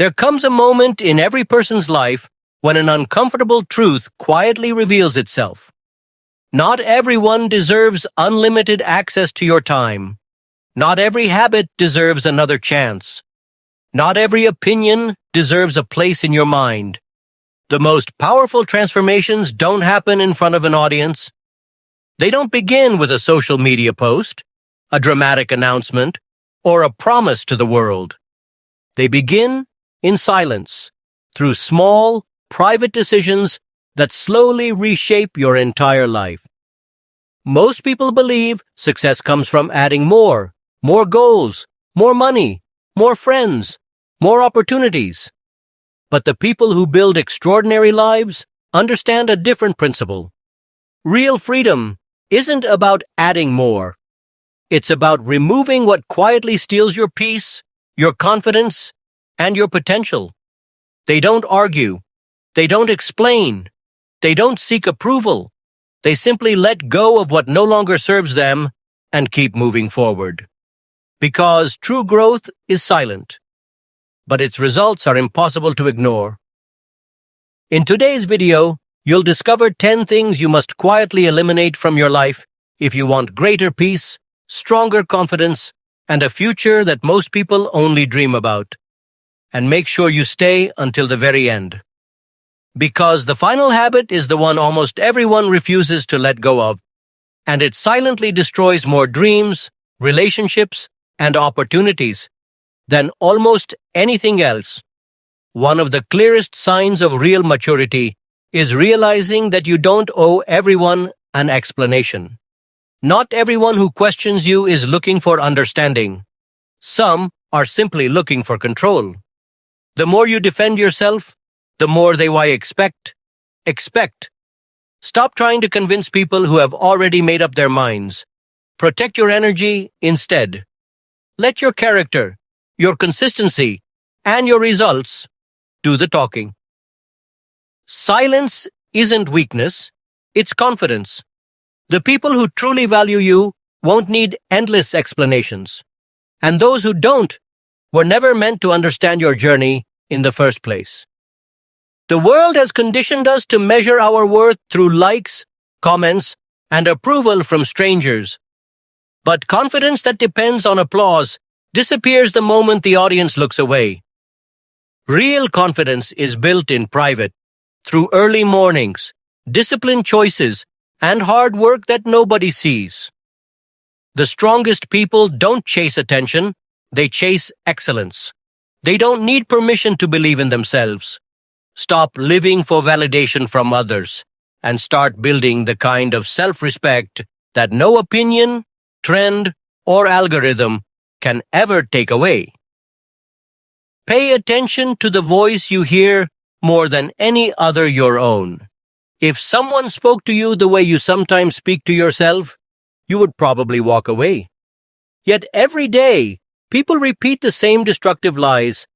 There comes a moment in every person's life when an uncomfortable truth quietly reveals itself. Not everyone deserves unlimited access to your time. Not every habit deserves another chance. Not every opinion deserves a place in your mind. The most powerful transformations don't happen in front of an audience. They don't begin with a social media post, a dramatic announcement, or a promise to the world. They begin in silence, through small, private decisions that slowly reshape your entire life. Most people believe success comes from adding more goals, more money, more friends, more opportunities. But the people who build extraordinary lives understand a different principle. Real freedom isn't about adding more. It's about removing what quietly steals your peace, your confidence, and your potential. They don't argue. They don't explain. They don't seek approval. They simply let go of what no longer serves them and keep moving forward. Because true growth is silent, but its results are impossible to ignore. In today's video, you'll discover 10 things you must quietly eliminate from your life if you want greater peace, stronger confidence, and a future that most people only dream about. And make sure you stay until the very end. Because the final habit is the one almost everyone refuses to let go of, and it silently destroys more dreams, relationships, and opportunities than almost anything else. One of the clearest signs of real maturity is realizing that you don't owe everyone an explanation. Not everyone who questions you is looking for understanding. Some are simply looking for control. The more you defend yourself, the more they expect. Stop trying to convince people who have already made up their minds. Protect your energy instead. Let your character, your consistency, and your results do the talking. Silence isn't weakness, it's confidence. The people who truly value you won't need endless explanations. And those who don't were never meant to understand your journey in the first place. The world has conditioned us to measure our worth through likes, comments, and approval from strangers. But confidence that depends on applause disappears the moment the audience looks away. Real confidence is built in private, through early mornings, disciplined choices, and hard work that nobody sees. The strongest people don't chase attention, they chase excellence. They don't need permission to believe in themselves. Stop living for validation from others and start building the kind of self-respect that no opinion, trend, or algorithm can ever take away. Pay attention to the voice you hear more than any other your own. If someone spoke to you the way you sometimes speak to yourself, you would probably walk away. Yet every day, people repeat the same destructive lies.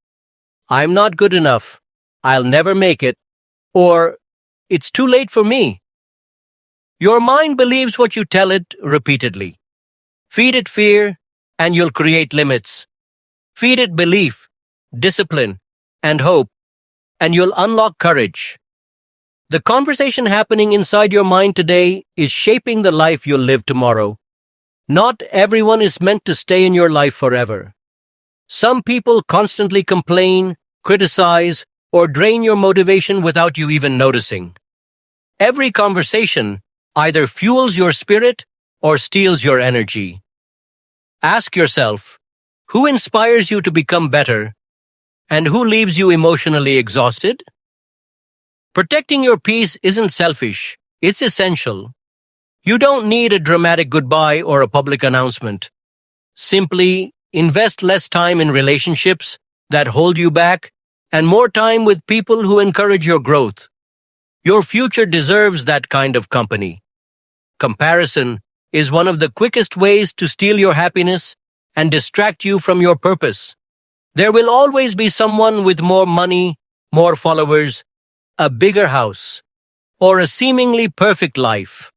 I'm not good enough. I'll never make it. Or, it's too late for me. Your mind believes what you tell it repeatedly. Feed it fear, and you'll create limits. Feed it belief, discipline, and hope, and you'll unlock courage. The conversation happening inside your mind today is shaping the life you'll live tomorrow. Not everyone is meant to stay in your life forever. Some people constantly complain, criticize, or drain your motivation without you even noticing. Every conversation either fuels your spirit or steals your energy. Ask yourself, who inspires you to become better, and who leaves you emotionally exhausted? Protecting your peace isn't selfish, it's essential. You don't need a dramatic goodbye or a public announcement. Simply invest less time in relationships that hold you back and more time with people who encourage your growth. Your future deserves that kind of company. Comparison is one of the quickest ways to steal your happiness and distract you from your purpose. There will always be someone with more money, more followers, a bigger house, or a seemingly perfect life.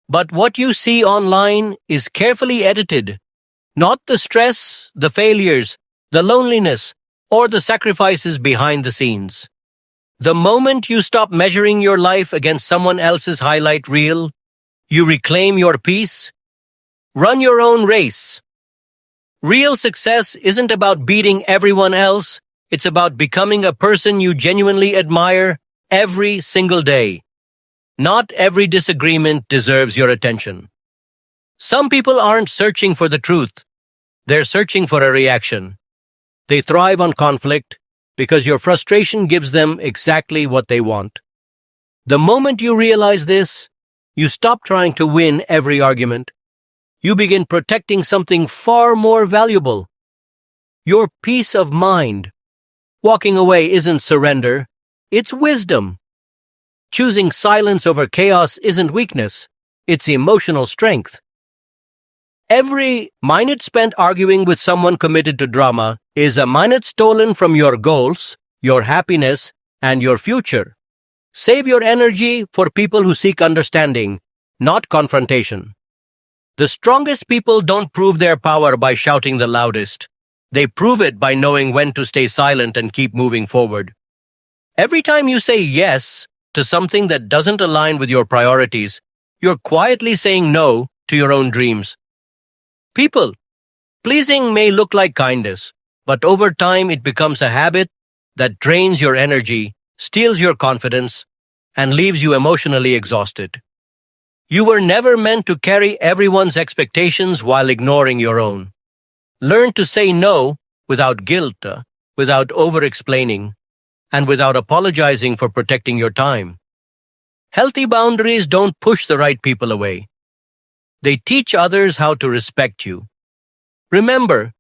But what you see online is carefully edited. Not the stress, the failures, the loneliness, or the sacrifices behind the scenes. The moment you stop measuring your life against someone else's highlight reel, you reclaim your peace. Run your own race. Real success isn't about beating everyone else, it's about becoming a person you genuinely admire every single day. Not every disagreement deserves your attention. Some people aren't searching for the truth, they're searching for a reaction. They thrive on conflict because your frustration gives them exactly what they want. The moment you realize this, you stop trying to win every argument. You begin protecting something far more valuable: your peace of mind. Walking away isn't surrender, it's wisdom. Choosing silence over chaos isn't weakness, it's emotional strength. Every minute spent arguing with someone committed to drama is a minute stolen from your goals, your happiness, and your future. Save your energy for people who seek understanding, not confrontation. The strongest people don't prove their power by shouting the loudest. They prove it by knowing when to stay silent and keep moving forward. Every time you say yes to something that doesn't align with your priorities, you're quietly saying no to your own dreams. People pleasing may look like kindness, but over time it becomes a habit that drains your energy, steals your confidence, and leaves you emotionally exhausted. You were never meant to carry everyone's expectations while ignoring your own. Learn to say no without guilt, without over-explaining, and without apologizing for protecting your time. Healthy boundaries don't push the right people away. They teach others how to respect you. Remember,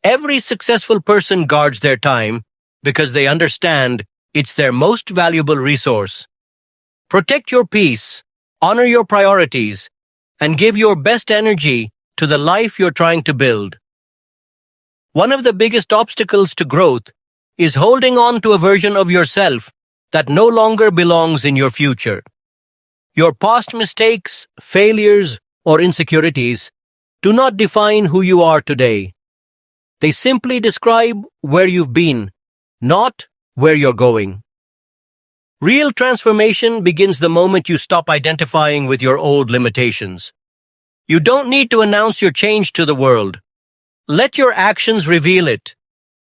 every successful person guards their time because they understand it's their most valuable resource. Protect your peace, honor your priorities, and give your best energy to the life you're trying to build. One of the biggest obstacles to growth is holding on to a version of yourself that no longer belongs in your future. Your past mistakes, failures, or insecurities do not define who you are today. They simply describe where you've been, not where you're going. Real transformation begins the moment you stop identifying with your old limitations. You don't need to announce your change to the world. Let your actions reveal it.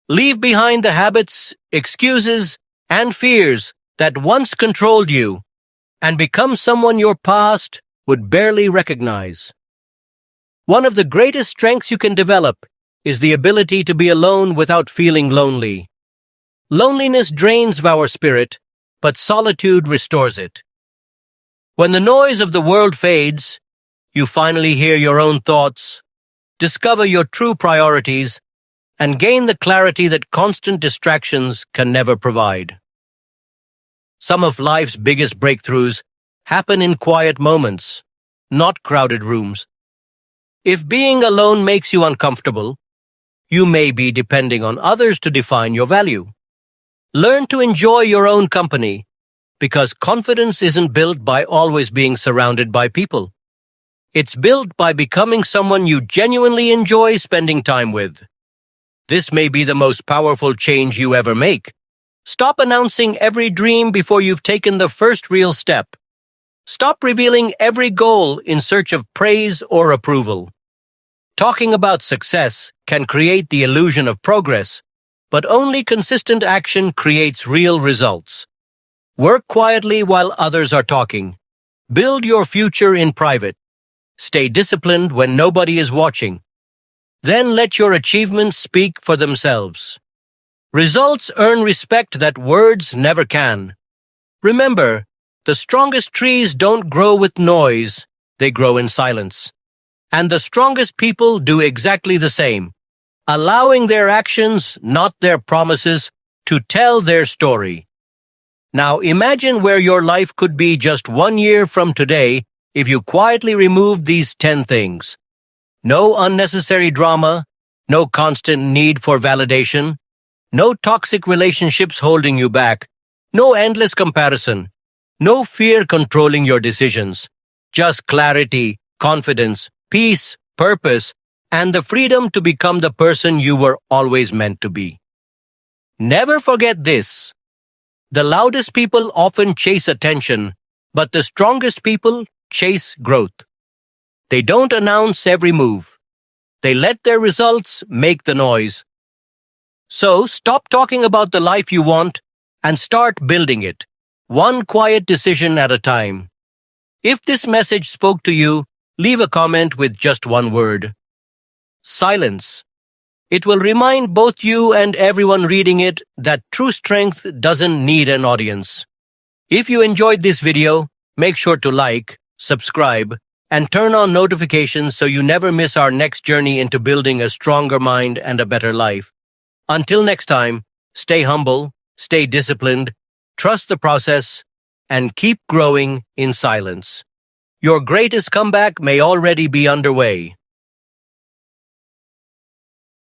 Leave behind the habits, excuses, and fears that once controlled you, and become someone your past would barely recognize. One of the greatest strengths you can develop is the ability to be alone without feeling lonely. Loneliness drains our spirit, but solitude restores it. When the noise of the world fades, you finally hear your own thoughts, discover your true priorities, and gain the clarity that constant distractions can never provide. Some of life's biggest breakthroughs happen in quiet moments, not crowded rooms. If being alone makes you uncomfortable, you may be depending on others to define your value. Learn to enjoy your own company, because confidence isn't built by always being surrounded by people. It's built by becoming someone you genuinely enjoy spending time with. This may be the most powerful change you ever make. Stop announcing every dream before you've taken the first real step. Stop revealing every goal in search of praise or approval. Talking about success can create the illusion of progress, but only consistent action creates real results. Work quietly while others are talking. Build your future in private. Stay disciplined when nobody is watching. Then let your achievements speak for themselves. Results earn respect that words never can. Remember, the strongest trees don't grow with noise, they grow in silence. And the strongest people do exactly the same, allowing their actions, not their promises, to tell their story. Now imagine where your life could be just 1 year from today if you quietly removed these 10 things. No unnecessary drama, no constant need for validation, no toxic relationships holding you back, no endless comparison, no fear controlling your decisions, just clarity, confidence, peace, purpose, and the freedom to become the person you were always meant to be. Never forget this. The loudest people often chase attention, but the strongest people chase growth. They don't announce every move. They let their results make the noise. So stop talking about the life you want and start building it, one quiet decision at a time. If this message spoke to you, leave a comment with just one word. Silence. It will remind both you and everyone reading it that true strength doesn't need an audience. If you enjoyed this video, make sure to like, subscribe, and turn on notifications so you never miss our next journey into building a stronger mind and a better life. Until next time, stay humble, stay disciplined, trust the process, and keep growing in silence. Your greatest comeback may already be underway.